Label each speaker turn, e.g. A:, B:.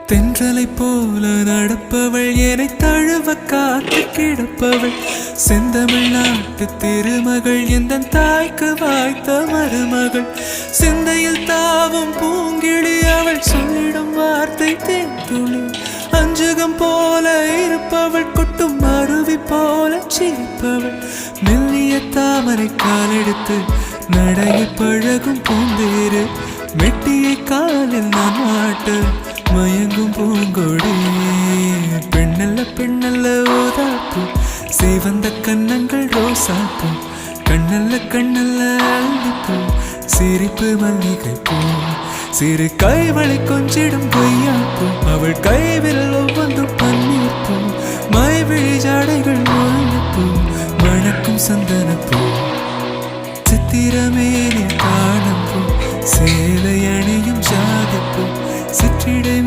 A: தென்றலை போல நடப்பவள் என்னை தழுவ காத்து கிடப்பவள் செந்தமிழ் நாட்டு திருமகள் எந்த தாய்க்கு வாய்த்த மருமகள் சிந்தையில் தாவும் பூங்கிழி அவள் சொல்லிடும் வார்த்தை தேன்துளி அஞ்சுகம் போல இருப்பவள் கொட்டும் அருவி போல சிரிப்பவள் மெல்லிய தாமரை காலெடுத்து நடைய பழகும் பூந்தேறு மெட்டியை காலில் நான் மாட்ட மயங்கும் பூங்கொடி பெண்ணல்ல பெண்ணல்ல ஓதாப்பு சேவந்த கண்ணங்கள் ரோசாப்பு கண்ணல்ல கண்ணல்ல அள்ளிப்பூ சிரிப்பு மல்லிகை பூ சிறு கைவளை கொஞ்சிடும் பொய்யாப்பு அவள் கைவிரல் ஒவ்வொன்றும் பன்னீர் பூ மைவிழி ஜாடைகள் முல்லைப்பூ மணக்கும் சந்தனப்பூ சித்திரமேனில் காணும் பூ சேலை அணியும் ஜாதிப்பூ சிற்றிடை